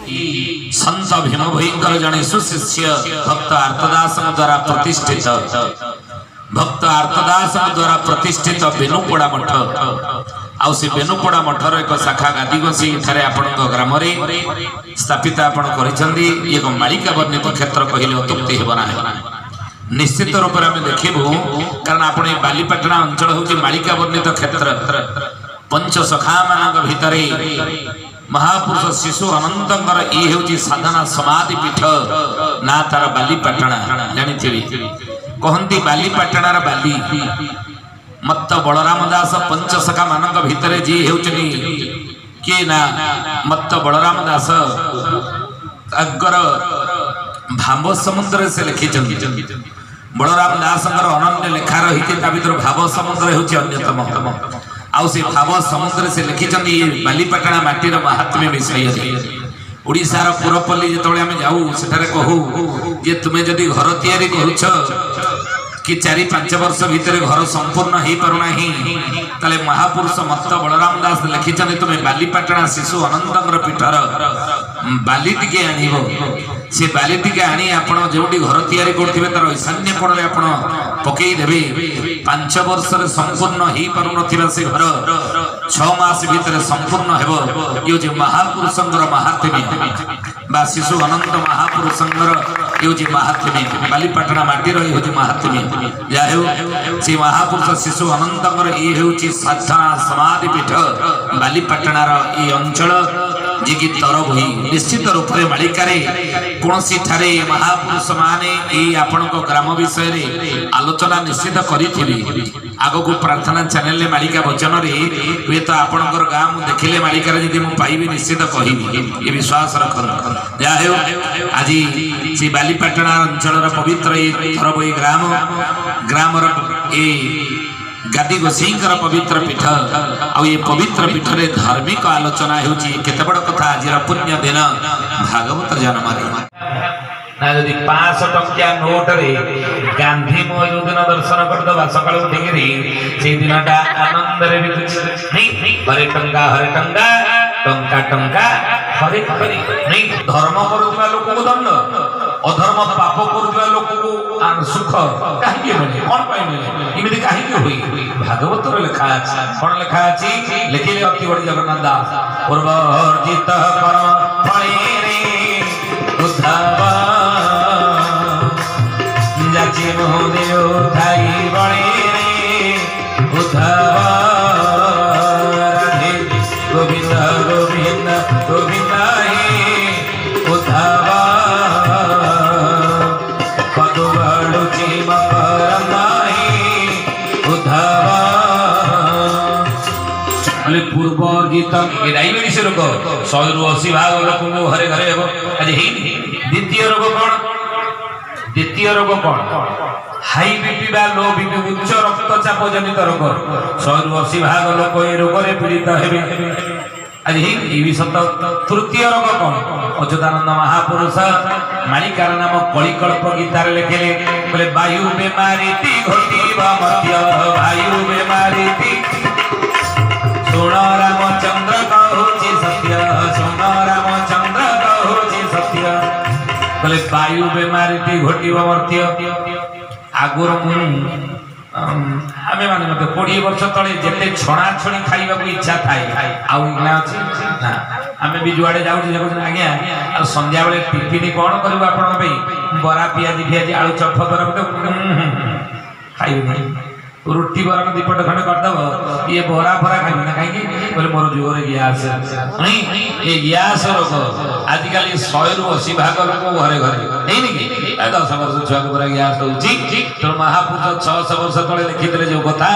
संत भीम भयंकर जने सुशिष्य भक्त आर्तदास द्वारा प्रतिष्ठित बेनुपड़ा मठ आउ से बेनुपड़ा मठर एक शाखा गादी बसी आपण ग्राम स्थापित आपण करिसेंदी एक मालिका वर्णित क्षेत्र कहले अत्युक्ति हेब ना निश्चित रूप में आम देखू कारण आपण बालीपाटना अंचल हूँ मालिका वर्णित क्षेत्र पंच सखा मान भितर महापुरुष शिशु अनंतर ये हूँ साधना समाधि पीठ ना तार बालीपाटना जानी कहती बालीपाटणार बाली मत बलराम दास पंच सखा मान भितर जी होती किए ना मत बलराम दास अगर भाव समुद्र से लिखी बलराम दास अनन्य लेखा रही भाव समुद्र होन्यतम आउ से भाव समुद्र से लिखी बालीपाटना माटीर महात्म्य विषय ओडिशार पुरपल्ली जो आम जाऊ से कहू जे तुम्हें जदि घर तैयारी करुछ कि 4-5 वर्ष भितर घर संपूर्ण हो पारना ताले महापुरुष मत बलराम दास लिखी तुम्हें बालीपाटना शिशु अनंतर पीठर बाली टिके आनिबो से बाली टिके आनी आपण जोटी घर तैयारी करथिबे तार ईशान्य कोणरे आपण पकई देबे 5 वर्ष रे संपूर्ण हो पारुनथिबा से घर 6 मास भितर संपूर्ण हेबो यो जे महापुरुषंगर महात्म्य बा शिशु अनंत महापुरुषंगर यो जे महात्म्य बालीपाटना माटी रही हो जे महात्म्य से महापुरुष शिशु अनंतर ये हूँ साधना समाधि पीठ बालीपाटनार ये अंचल जी की तरफ हुई निश्चित रूप से मालिकार कौन ठारे महापुरुष माने आपण ग्राम विषय आलोचना निश्चित करी आग को प्रार्थना चैनल मालिका वचन हुए तो आपणकर गाँव देखिले मालिकार जी मुझे पाइबी निश्चित कहि ये विश्वास रखत जहा आज से बालीपाटना अंचल पवित्र तरफ ग्राम ग्रामर ए गादी गोसाईंकर पवित्र पीठ आ ये पवित्र पीठ रे धार्मिक आलोचना होची केते बड़ कथा आज पुण्य दिन भागवत जन्मरे ना यदि 500 टंकिया नोट रे गांधी मौजूद दर्शन कर दबा सकाळ उठिकरी से दिनटा आनंद रे नहीं हरे टंका टंका टंका हरे हरे नहीं धर्म करुवा लोक को दंड अधर्म पाप करुवा लोक को सुख काहे मिले कोन पाई मिले इमिति काहे होई भागवत रे लिखा अछि कोन लिखा अछि लिखिले अति बड़ी जगन्नाथ दास पूर्वर्जित परम फळे रे उद्धव जाची मोदेव थाई बळे रे उद्धव राधे गोविंद गोविंद गोविंद हे उद्धव पूर्वर्जित डायबिटीज रोग 100-80 भाग लोक घरे घरे आज द्वितीय रोग कौन हाई बीपी बा लो बीपी उच्च रक्तचाप जनित रोग 100-80 भाग लोक ये रोग पीड़ित हेबे आज ये सत तृतीय रोग कौन अच्युतानंद महापुरुष मालिकार नाम कलिकल्प गीतार लिखिले बोले वायु बेमारी घटिबा मध्य वायु बेमारी सुन रामचंद्र कहूची सत्य सुन रामचंद्र कहूची सत्य बोले वायु बेमारी घटिब मर्त्य आगुर आमे माने मते 20 वर्ष तले जेते छणा छणी खाइबा को इच्छा थाए आउ इना अछि ना आमे भी जुआडे जाउ जे कहन आज्ञा आ संध्या बेले टिफिन कोन करबा आपण पई बरा पियाजी आलू चप करब खाइबे नहीं रोटी बरन दीपट खंड करदब ये बोरा फरा खाइबे ना कहीं बोले मोर जोर गैस नहीं ये गैस रोग आजिकल 100-80 भाग लोक घरे घरे नहीं नहीं 10 वर्ष छुआ को पूरा गैस होची तो महापुरुष 600 वर्ष तले लिखिले जो कथा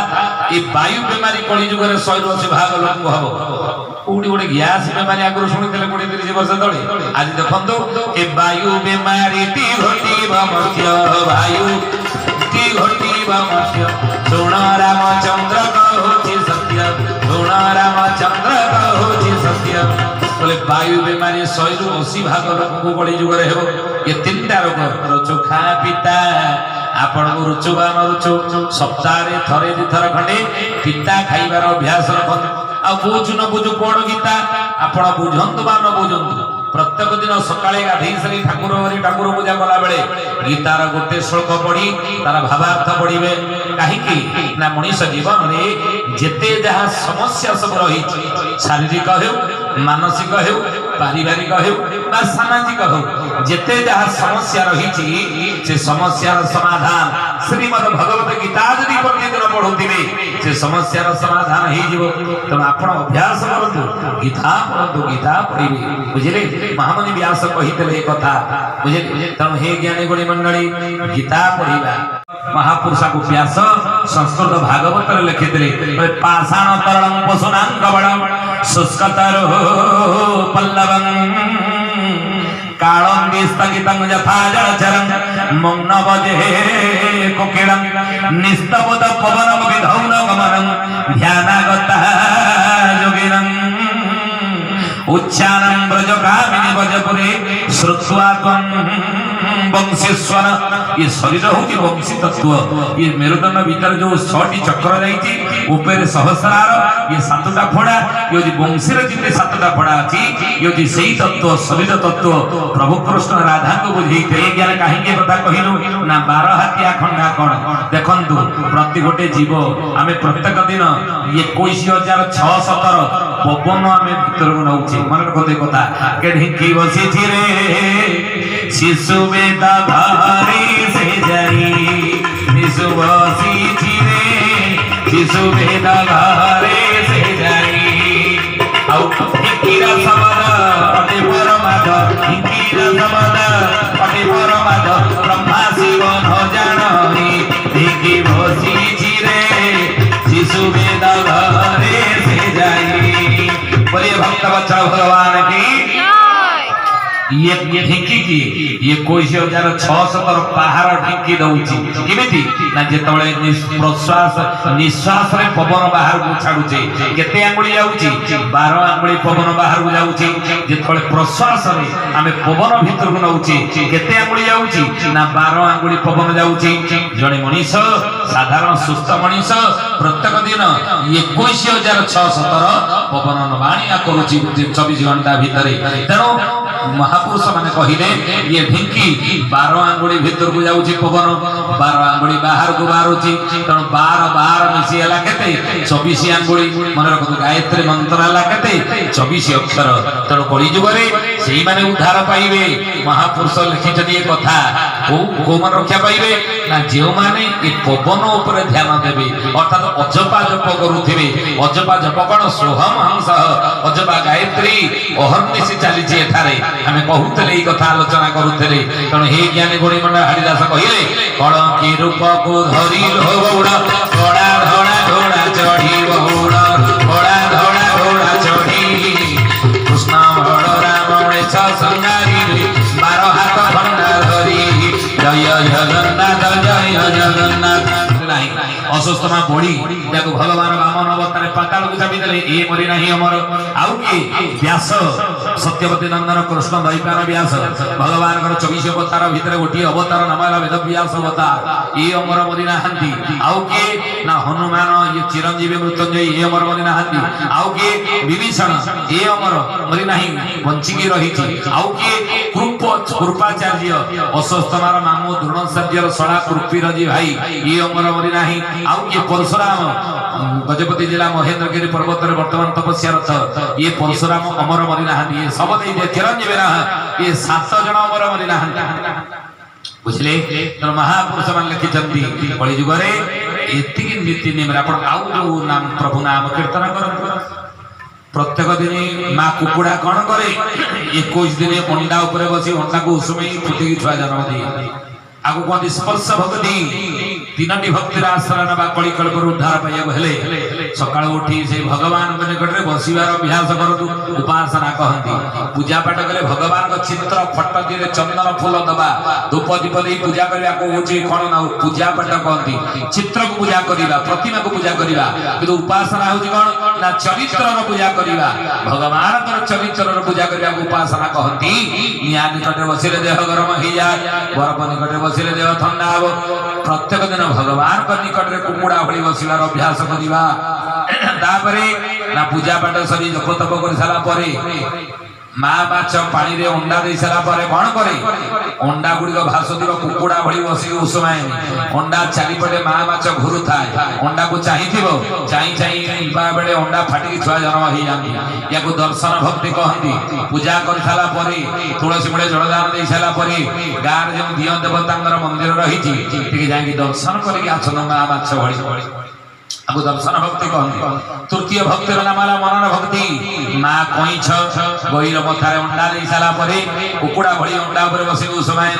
ये वायु बीमारी कली जुग रे 100-80 भाग लोक हबो कोडी गोटे गैस बीमारी आगु सुनिले 20-30 वर्ष तले आज देखंतो ए वायु बीमारी ती घटिबा मध्य वायु ती घटिबा मध्य सुन रामचंद्र कहूची सत्य सुन रामचंद्र कहूची सत्य बोले वायु बीमारी 100-80 भाग लोक बड़ी जुग रे हेबो ये तीनटा रोग रुचु खा पिता आपण को रुचु बा न रुचु सप्ताह रे थरे दि थर खंडे पिता खाइबार अभ्यास रखन आ बुझु न बुझु कोन गीता आपण बुझंतु बा न बुझंतु प्रत्येक दिन सकाळे गाधई सारी ठाकुर पूजा कला बेले गीतार गोटे श्लोक पढ़ी तार भावार्थ पढ़िबे काहीकि ना मनीष जीवन में जेते जहाँ समस्या सब रही शारीरिक हो मानसिक हो पारिवारिक हो बा सामाजिक हो जेते जहाँ समस्या रही से समस्यार समाधान श्रीमद् भगवत गीता यदि प्रतिदिन पढ़ुथिबे से समस्यार समाधान हो जिवो तो आपण अभ्यास करंतु गीता पढ़ंतु गीता पढ़िबे बुझिले महामुनि व्यास कहितले कथा बुझिले तण हे ज्ञानी गुणी मंडली गीता पढ़िबा महापुरुष को व्यास संस्कृत भागवत लिखितले पाषाण तरलं पशुनां कवडं शुष्कतरो पल्लवं कालं स्थगितं यथा जलचरं मौन बजे कोकिलं निस्तबद पवनं विधौन गमनं ध्यानागतः योगिनं उच्चारणं ब्रजकामिनी भजपुरे श्रुत्वा त्वं वंशीस्वर ये शरीर होती वंशी तत्व ये मेरुदंड भीतर जो 6टी चक्र जाइए ऊपर सहस्रार ये 7टा फोड़ा ये वंशीर जिते 7टा फोड़ा अच्छी ये सही तत्व शरीर तत्व प्रभु कृष्ण राधा को बुझे ज्ञान कहीं कथा कहलु ना 12 हाथिया खंडा कौन देखु प्रति गोटे जीव आम प्रत्येक दिन 21,617 पवन आम भीतर नौचे मन रखते कथा के ढिंकी बसी रे शिशु बेदा धारी से जाई शिशु बसी रे शिशु बेदा धारी से जाई आउ ढिंकीरा समद पटे परमाद ढिंकीरा समद पटे परमाद ब्रह्मा शिव न जानी ढिंकी बसी रे शिशु बेदा धारी से जाई बोलिए भक्त बच्चा भगवान की ये ढिंकी की ये 21,617 पहाड़ ढिंकी दउची केमिति ना जेतबळे प्रश्वास निश्वास रे पवन बाहर को छाडुचे केते आंगुली जाउची 12 आंगुली पवन बाहर को जाउची जेतबळे प्रश्वास रे आमे पवन भीतर को नउची केते आंगुली जाउची ना 12 आंगुली पवन जाउची जणे मनीष साधारण सुस्थ मनीष प्रत्येक दिन 21,617 पवन नवाणिया करूची 24 घंटा भीतर तेनो महापुरुष माने कहिले ये ढिंकी 12 आंगुली भीतर को जाउची पवन 12 आंगुली बाहर को बाहरुची तण 12 मिसी हला केते 24 आंगुली मन रखो गायत्री मंत्र हला केते 24 अक्षर तण कली जुगरे सेही माने उद्धार पाइबे महापुरुष लिखिछथि ए कथा को मन रक्षा पाइबे ना जेउ माने ए पवन ऊपर ध्यान देबे अर्थात अजपा जप करूथिबे अजपा जप कोन सोहम हंस अजपा गायत्री अहर्निशि चलीछि एठारे आमे कहूतले ई कथा आलोचना करूतले तण हे ज्ञानी गुणी मंडल हरिदास कहिले कण की रूप को धरि लो गौड़ घोड़ा धोड़ा घोड़ा चढ़ी गौड़ घोड़ा धोड़ा घोड़ा चढ़ी कृष्ण बड़ राम छ संगारी 12 हाथ खंडा धरी जय जगन्नाथ जय जगन्नाथ नाही असुस्थ मा बड़ी ताको भगवान वामन अवतारे पाताल को चाबी देले ए मरि नाही हमर आउ की व्यास सत्यवती नंदन कृष्ण दैपार व्यास भगवान कर 24 अवतार भीतर गोटी अवतार नाम है वेद व्यास अवतार ए अमर मरि नाहंती आउ के ना हनुमान ये चिरंजीवी मृत्युंजय ए अमर मरि नाहंती आउ के विभीषण ए अमर मरि नाही वंचिकी रही आउ के कृपाचार्य अस्वस्थमार मामू द्रोणाचार्यर सड़ा कृपीरजी भाई ये अमर मरि नाही आउ के परशुराम गजपति जिला महेंद्रगिरी पर्वत रे वर्तमान तपस्या रथ ये परशुराम अमर मरि नाही ये सब दे चिरंजीवी रहा ये 7 जन अमर मरि नाही बुझले तो महापुरुष मान लिखि चंदी कली जुग रे एतिकी नीति नियम आपण आउ नाम प्रभु नाम कीर्तन करन प्रत्येक दिन माँ कुकुड़ा कौन करे 21 दिन अंडा उपरे बसी अंडा को उसमें फुटी छुआ जन्म दिए आगु कहते स्पर्श भक्ति 3टी भक्तिर आश्रय ना कली कल्प उद्धार पाइबा हेले सकाळ उठी से भगवान निकट में बसिबार अभ्यास करतु उपासना कहती पूजा पाठ कले भगवान का चित्र फट दिले चंदन फूल दबा धूप दीप दे पूजा करबा को होची कोन ना पूजा पाठ कहती चित्र को पूजा करिबा प्रतिमा को पूजा करिबा किंतु उपासना होची कोन ना चरित्र रो पूजा करिबा भगवान का चरित्र रो पूजा करिबा को उपासना कहती निया निकट बसिले देह गरम हो जाय बरफ निकट बसिले देह ठंडा हो प्रत्येक दिन भगवान का निकट रे कुकुड़ा भली बसिबार अभ्यास करिबा तापरे ना पूजा पाठ सरी जप तप कर साला परे ମା ମାଛ ପାଣିରେ ଅଣ୍ଡା ଦେଇ ସାରିଲା ପରେ କଣ କରେ ଅଣ୍ଡା ଗୁଡିକ ଭାସୁଥିବ କୁକୁଡା ଭଳି ବସିକି ଉଷୁମାଏ ଅଣ୍ଡା ଚାରିପଟେ ମା ମାଛ ଘୁରୁଥାଏ ଅଣ୍ଡାକୁ ଚାହିଁଥିବ ଚାହିଁ ବେଳେ ଅଣ୍ଡା ଫାଟିକି ଛୁଆ ଜନ୍ମ ହେଇଯାନ୍ତି ୟାକୁ ଦର୍ଶନ ଭକ୍ତି କହନ୍ତି ପୂଜା କରିସାରିଲା ପରେ ତୁଳସୀ ମୂଳେ ଜଳଦାନ ଦେଇ ସାରିଲା ପରେ ଗାଁରେ ଯେଉଁ ଦିଅ ଦେବତାଙ୍କର ମନ୍ଦିର ରହିଛି ଟିକେ ଯାଇକି ଦର୍ଶନ କରିକି ଆସନ ମା ମାଛ ଭଳି आपको दर्शन भक्ति कहते तृतीय भक्तिर नाम है मनन भक्ति माँ कईछ गईर मथारे अंडा दे सारा कुकुड़ा भली अंडा उपर बस समय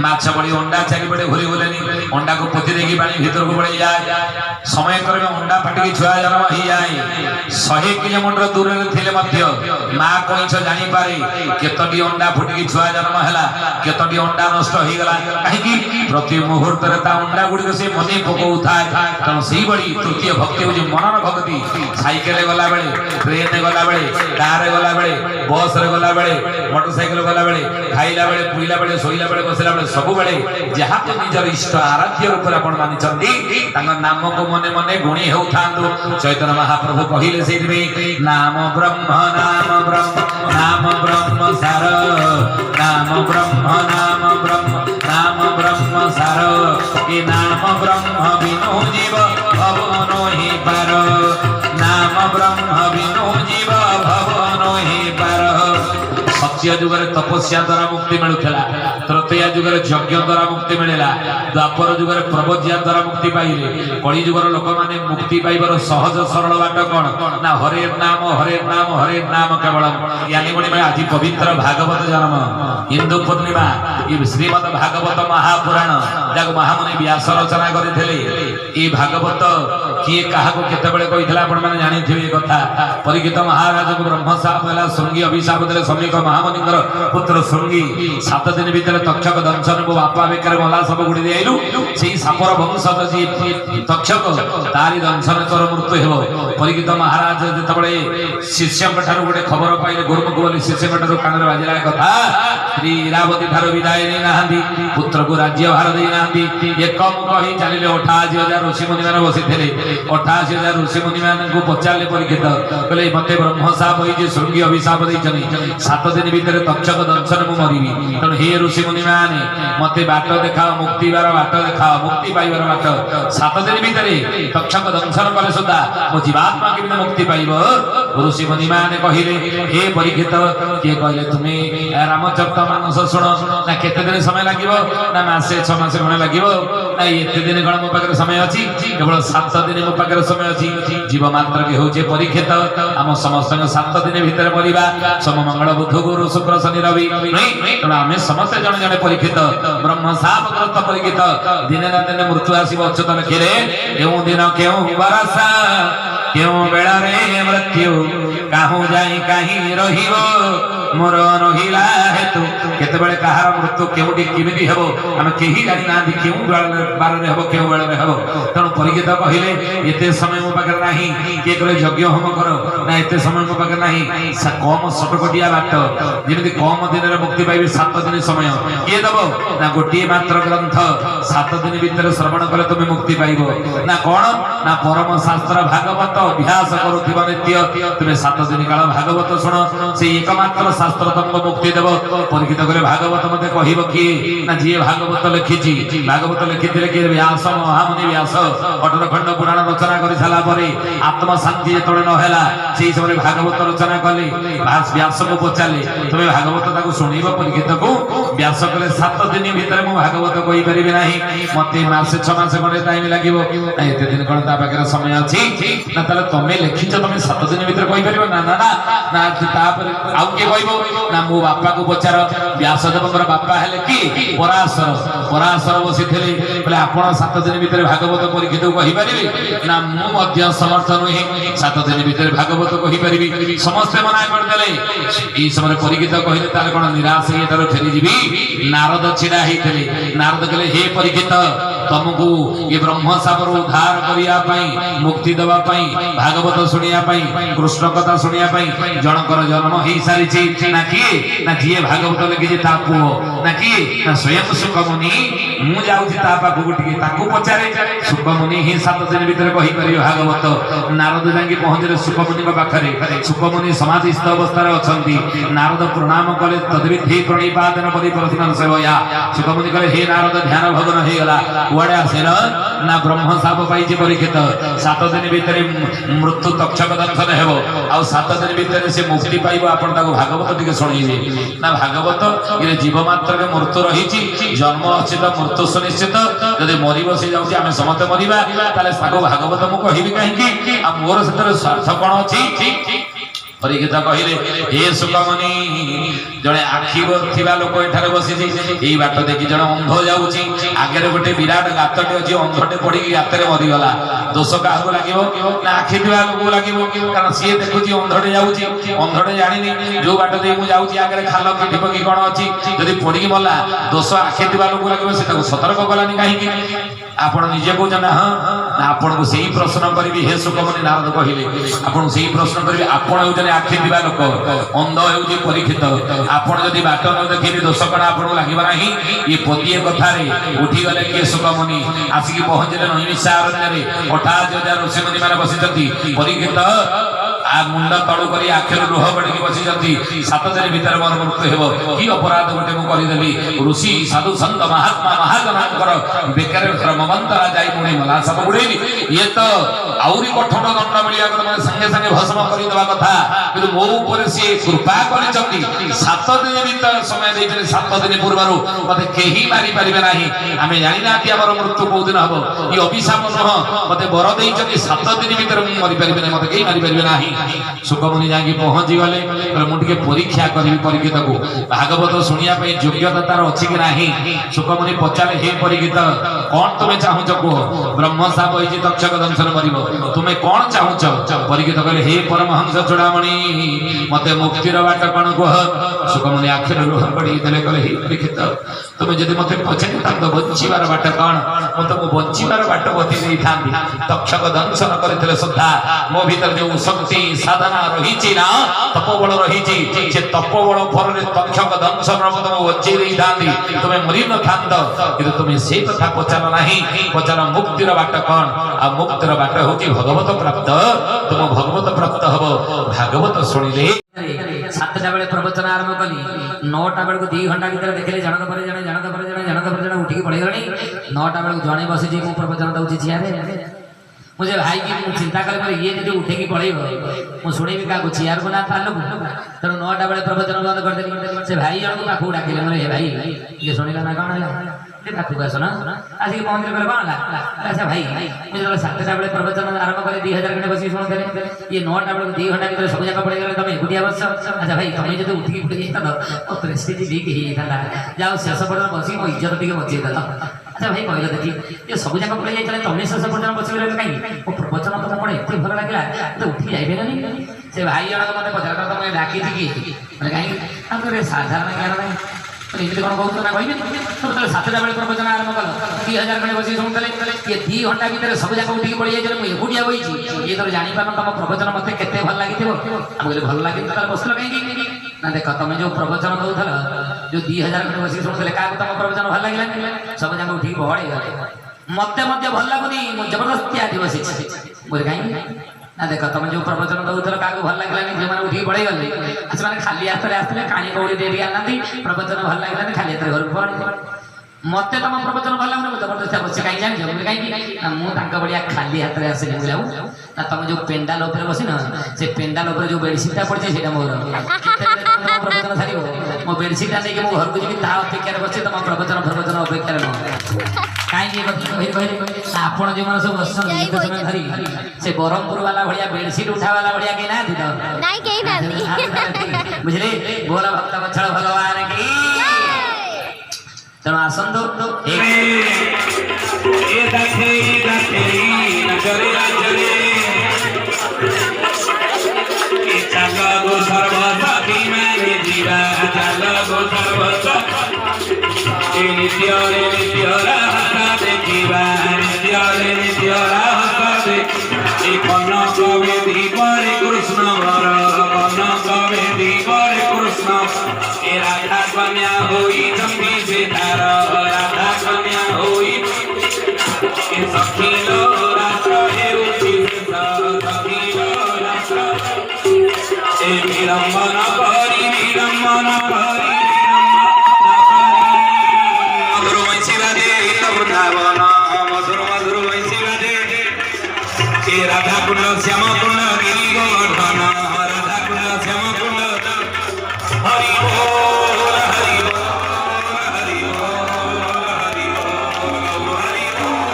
माछ भली अंडा चारिपटे घूरी बुलेनी अंडा को पोति देकी पानी भीतर को पड़ जाए समय क्रमे अंडा फाटिकी छुआ जन्म हो जाए 100 किलोमीटर दूर थे माँ कईछ जानीपारे केतोटी अंडा फुटिकी छुआ जन्म है केतोटी अंडा नष्ट हो गला कहीं प्रति मुहूर्त अंडा गुड़िक से मन पकाऊ था तेणु से बड़ी तृतीय भक्ति हूँ मनन भक्ति साइकेल गला बेले ट्रेन गला बेले कार गला बेले बस रे गला बेले मोटरसाइकेल गला बेले खाइला बेले पुईला बेले सोईला बेले बसला बेले सब बेले जहाँ तो निजर इष्ट आराध्य रूप आपण मानिछंती तांग नाम को मने मने गुणी होउथांतु चैतन्य महाप्रभु कहिले सेइबे नाम ब्रह्म सार नाम ब्रह्म सार कि नाम ब्रह्म बिनु जीव भवन ही पार नाम ब्रह्म बिनु जीव भवन ही पार सत्य जुगर तपस्या द्वारा मुक्ति मिलूला तृतीय जुगर यज्ञ द्वारा मुक्ति मिलला द्वापर जुगर प्रवज्ञा द्वारा मुक्ति पाइले कली जुगर लोक माने मुक्ति पाइबार सहज सरल बाट कौन ना हरे नाम केवल यानी में आज पवित्र भागवत जन्म हिंदू पूर्णिमा ये श्रीमद भागवत महापुराण जब महामुनि व्यास रचना करथिले ये भागवत किए काहाको केतेबेले कहितला आपण माने जानि थिबे कथा परीक्षित महाराज को ब्रह्म साप होला संगी अभिशाप देले समीक महामुनिकर पुत्र संगी 7 दिन भीतर तक्षक दंशन को बापा बेकर मला सब गुडी देइलु सेही सापर वंशज जी तक्षक तारी दंशन कर मृत्यु हेबो परीक्षित महाराज जेतबेले शिष्यक ठारू गोटे खबर पाइले गुरुमुख बोली शिष्यक ठारू कानरे बाजिला कथा श्री इरावती ठारू विदाय नै नाहंदी पुत्र को राज्य भार दे नाहंदी एकम कहि चलिले 88,000 ऋषि मुनि माने बसिथिले 88,000 ऋषि मुनि माने को पचारले परीक्षित कहले मते ब्रह्म साप होई जे संगी अभिशाप दैछनी 7 दिन भीतर तक्षक दंशन मु मरिबी तण हे ऋषि मुनि माने मते बाट देखाओ मुक्ति बार बाट देखाओ मुक्ति पाइबार बाट 7 दिन भीतर तक्षक दंशन कले सुदा मो जीवात्मा केमिति मुक्ति पाइबो ऋषि मुनि माने कहिले हे परीक्षित के कहले तुमे रामचरितमानस सुनो ना केते दिन समय लागिबो ना मासे 6 मास कोन लागिबो ना एते दिन कोन मो पाकर समय अछि केवल 7 दिन मो पाकर समय अछि जीव मात्र के होचे परीक्षित हम समस्त 7 दिन भीतर मरिबा सोम मंगल बुध गुरु शुक्र शनि रवि तेणु आमे समस्त जन जने परीक्षित ब्रह्म साप व्रत परीक्षित दिने ना दिने मृत्यु आसीबो अच्युत लिखिले केउ दिन केउ बरसा केउ बेला रे मृत्यु काहू जाई काहीं रहिबो मोर रहिला हेतु केतेबेले कहार मृत्यु केउटी किमिति हेबो हम केही जानि ना केउ बार रे हेबो केउ बेला रे हेबो तेणु परीक्षित कहिले एते समय मो पाकर नाही के करे यज्ञ होम करो ना एते समय मो पाकर नाही कम सटकटिया बाट जेमिति कम दिन रे मुक्ति पाइबे 7 दिन समय के दबो ना गोटी मात्र ग्रंथ 7 दिन भीतर श्रवण करे तुमे मुक्ति पाइबो ना कोन ना परम शास्त्र भागवत अभ्यास करूथिबा नित्य तुमे 7 दिन काल भागवत सुनो से एकमात्र शास्त्र तुमको मुक्ति देव परीक्षित करे भागवत मते कहिबो कि ना जे भागवत लिखिछि भागवत लिखिथिले कि व्यास महामुनि व्यास 18 खंड पुराण रचना करि साला परे आत्म शांति जेतोले न हैला सेही समय भागवत रचना कले व्यास को पचाले तुमे भागवत ताको सुनिबो परीक्षित को व्यास कले 7 दिन भीतर मु भागवत कहि परिबे नाही मते मासे 6 मास कोन टाइम लागिबो एते दिन कोन ता पाकर समय अछि ना ताले तुमे लिखिछ तुमे 7 दिन भीतर कहि परिबो ना ना ना ता पर आउ के कहिबो ना मो बापा को पचार व्यासदेवकर बापा हेले कि पराशर बसिथिले बोले आपण 7 दिन भीतर भागवत परीक्षित कहि परिबे ना मु मध्य समर्थ नहि 7 दिन भीतर भागवत कहि परिबे समस्त मना कर देले ई समय परीक्षित कहिले तार कोन निराश हे तार फेरी जीवी नारद छिडा हिथिले नारद कहले हे परीक्षित तुमको ये ब्रह्म सागर उद्धार करिया पई मुक्ति देवा पई भागवत सुनिया पई कृष्ण कथा सुनिया पई जनकर जन्म हे सारी छी ना किए ना जिए भागवत लिखि ता पुओ ना किए ना स्वयं सुखमुनि मु जाउछि ता पाखु टिके ताकू पचारे सुखमुनि ही 7 दिन भीतर कहि परियो भागवत नारद जांगी पहुंचले सुखमुनि को पाखरे सुखमुनि समाधिस्थ अवस्था रे अछंती नारद प्रणाम कले तद्विधि प्रणिपातन परिप्रतिमान सेवया सुखमुनि कले हे नारद ध्यान भगन हे गला कुआडे आसेल ना ब्रह्म साप पाइछि परीक्षित 7 दिन भीतर मृत्यु तक्षक दर्शन हेबो आ 7 दिन भीतर से मुक्ति पाइबो आपण ताको भागवत टिके सुनिबे ना भागवत ये जीव मात्र के मृत्यु रहिछि जन्म अछि त मृत्यु सुनिश्चित यदि मरि बसी जाउछि आमे समस्त मरिबा ताले सागो भागवत मु कहिबि काहेकि आ मोर सतर स्वार्थ कोन अछि परीक्षित कहले हे सुखमुनि जड़े आखि थिबा लोक एठारे बसी ए बाट देखि जण अंध जाउछि आगे गोटे विराट गातटे अछि अंधटे पड़ी गातरे मरि गला दोष काहको लागिवो ना आखि थिबा लोक लागिवो कारण सी देखुछि अंधटे जाउछि अंधटे जानिनी जो बाट दे मु जाउछि आगे खाल कि ढिपकी कोन अछि जदि पड़ी मला दोष आखि थिबा लोक लागिवो से ताको सतर्क कलानी काहेकि आपण निजे को जना हां ना आपण को सही प्रश्न करबी हे सुखमुनि नारद कहिले आपण सही प्रश्न करबी आपण जने आखि दिबा लोक अंध हेउजी परीक्षित आपण जदि बाट न देखिबी दोष कण आपण लागिबा नाही ये पतिए कथा रे उठी गले के सुखमुनि आसी पहुंचले नैमिषा अरण्य रे 58,000 ऋषि मुनि माने बसिचंती परीक्षित आ मुंड तळु करी आखिर रुह बडकी बसिचंती 7 दिन भीतर मोर मृत्यु हेबो की अपराध गोटे मु करि देबी ऋषि साधु संत महात्मा महाजनकर बेकर श्रमवंतरा जाई मुनि मला सब गुडेबी ये तो आउरी कठोर दंड मिलिया कर माने संगे संगे भस्म करि देबा कथा किंतु मो ऊपर से कृपा करिचंती 7 दिन भीतर समय देइले 7 दिन पूर्वरु मते केही मारि परिबे नाही आमे जानि ना कि हमर मृत्यु को दिन हबो ई अभिशाप नह मते बर देइचंती 7 दिन भीतर मु मरि परिबे नाही मते केही मारि परिबे नाही सुखमुनि जागी पहुंची गले मुझे परीक्षा करी परीक्षित को भागवत शुणिया योग्यता तार अच्छी कि नहीं सुखमुनि पचारे हे परीक्षित कौन तुम्हें चाहूच कह ब्रह्म साप होती तक्षक दंशन कर तुम्हें कौन चाहूच परीक्षित कहले हे परमहंस चूड़ामणि मत मुक्तिर बाट कौन कह सुखमुनि आखिर लुह पड़ी देले कहले हे परीक्षित तुम्हें जब मत पचार तो बंचार बाट कौन मुझे तुमको बंचार बाट बती दे था तक्षक दंशन करते सुधा मो भीतर जो शक्ति साधना रही ना तपोबल रही से तपोबल फल तक्षक दंशन तुम बचे दे था तुम्हें मरी न था कि तुम्हें से कथा पचार ना पचार मुक्तिर बाट कौन आ मुक्तिर बाट हूँ भगवत प्राप्त तुम भगवत प्राप्त हम भागवत शुणिले 7टा बेले प्रवचन आरंभ कली 9टा बेल को 2 घंटा भीतर देखले जनक पर जने जनक पर जने जनक पर जने उठी पड़े गणी 9टा बेल जणे बसी जी मु प्रवचन दउची चियारे मुझे भाई की चिंता कर पर ये जो उठे की पड़े मु सुनी भी का कुछ यार को ना तालो तेणु 9टा बेले प्रवचन बंद कर देली से भाई जण को पाखु डाकिले मोरे हे भाई ये सुनिला ना कोन हला पाखु आस ना आसी पहुंच गले कोन हला अच्छा भाई मुझे 7टा बेले प्रवचन आरंभ करे 2000 घंटे बसी सुनते ये 9टा बेले 2 घंटा भीतर सब जगह पड़े गले तमे गुटिया बस अच्छा भाई तमे जदि उठी पड़े जेता तो परिस्थिति ठीक ही था जाओ शेष पर्यंत बसी मो इज्जत टिके बचे दला अच्छा भाई कहले देखी ये सब जगह पड़े जाइले तमे शेष पर्यंत बसी रहे काई ओ प्रवचन तो पड़े एते भल लागला तो उठी जाइबे नहीं से भाई जण मते पचार कर तमे डाकी थी माने काई हमरे साधारण ज्ञान नहीं इनके कौन कहूँ ना कही तो 7टा बेले प्रवचन आरंभ कल 2000 घंटे बसी शुणुले ये 2 घंटा भीतर सब जाक उठी पड़ी जाए मुझे एकुटिया बही ये तो जापार तुम प्रवचन मत के भल लगी कहले भल लगे बसल कहीं ना देख तुम जो प्रवचन दौल जो 2000 घंटे बसी शुणुले क्या तुम प्रवचन भल लगे सब जाक उठी बहड़े गले मत भल लगुनि जबरदस्ती आदि बसी बोले कहीं ना देख तुम जो प्रवचन दौल क्या भल लगे जो मैंने उठी पड़े गले से खाली हाथ में आसते काणी कौड़ी दे आना प्रवचन भल लगे खाली हाथ घर को पड़े मत तुम प्रवचन भल लगे जबरदस्ती बस कहीं जान कहीं मुझे बढ़िया खाली हाथ में आसे बुझे ना तुम जो पेंडाल उपर बस न से पेंडाल उपर जो बेडसीटा पड़े से मोर प्रवचन सारी मो बेडसीटा नहीं मो घर को जी अपेक्षा बस तुम प्रवचन अपेक्षा कहीं आपण जो मैंने सब बस समय धरी से ब्रह्मपुर वाला भाया बेडसीट उठा वाला भाया कहीं ना बुझे बोला भक्त बछड़ भगवान की तेणु आसंदो चलो सर्वसा नित्य राहता देखिबा नित्य राहता दे कनक वेदी पर कृष्ण वर कनक वेदी पर कृष्ण ए राधा कन्या होई जम्बी से तार राधा कन्या होई ए सखीलो रात्र हेउची सखीलो रात्र ए विरम्बन करी मधुर वंशी राधे वृंदावन मधुर वंशी राधे ए राधा कुंड श्याम कुंड गिरी गोवर्धन राधा कुंड श्याम कुंड हरि बोल हरि बोल हरि बोल हरि बोल हरि बोल हरि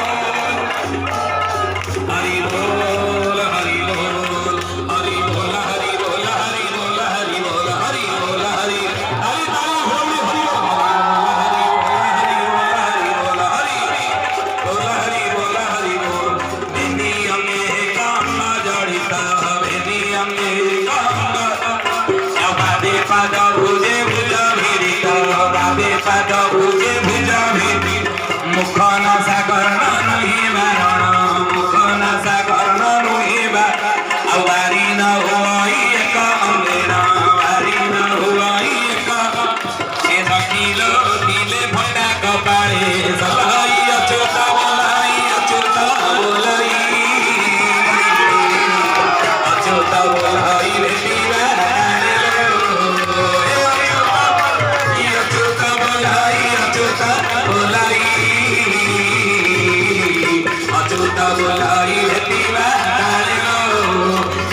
बोल हरि बोल हरि बोल हरि बोल हरि बोल हरि मुखन सागर नुहिबा मुखन सागर नुहिबा वारी न हुई एक अंगेरा वारी न हुई एक ए सखीलो दिले भंडा कपाळे सलाई अच्युत बोलाई अच्युत बोलाई रे दीवा अच्युत बोलाई अच्युत बोलाई रे दीवा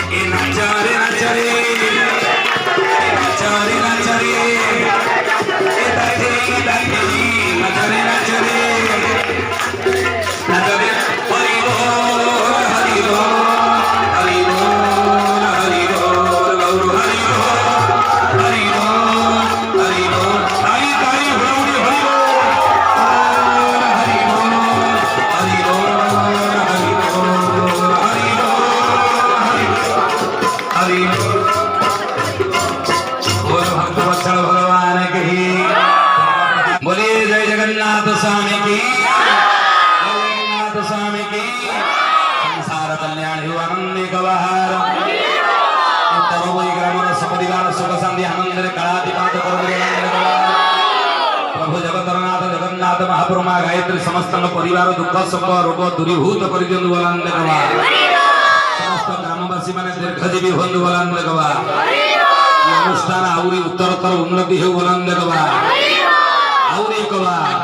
ए नचरे नचरे नचरे नचरे ए दादी दादी नचरे नचरे नचरे हरि बोल हरि बोल हरि बोल हरि बोल गौर हरि बोल हरि बोल हरि बोल ताई ताई हुड़ी हरि बोल हरि बोल हरि बोल हरि बोल हरि बोल हरि बोल भक्त वत्सल भगवान की बोले जय जगन्नाथ स्वामी की जय जगन्नाथ स्वामी की संसार कल्याण हो आनंद गवाहार उत्तम वही ग्रामर सपरिवार सुख शांति आनंद कलादिपात प्रभु जगतरनाथ जगन्नाथ महाप्रभु मां गायत्री समस्त परिवार दुख सुख रोग दूरीभूत कर दियंतु बोलांद गवाहार समस्त ग्रामवासी माने दीर्घजीवी होंदु बोलांद गवाहार ये अनुष्ठान आउरी उत्तरोत्तर उन्नति हो बोलांद गवाहार आउरी गवाहार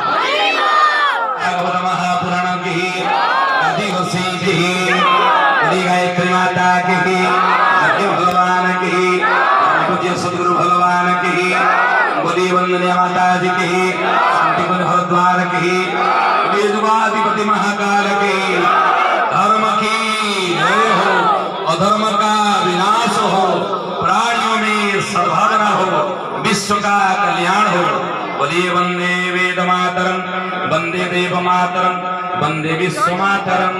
भागवत महापुराण की आदि गोसाई की श्री गायत्री माता की आद्य भगवान की पूज्य सद्गुरु भगवान की बड़ी वंदनीय माता जी की शांतिवन हरिद्वार की वेदवाधिपति महाकाल की धर्म की जय हो अधर्म का विनाश हो प्राणियों में सद्भावना हो विश्व का कल्याण हो बोलिए वंदे वेद मातरम वंदे देव मातरम वंदे विश्व मातरम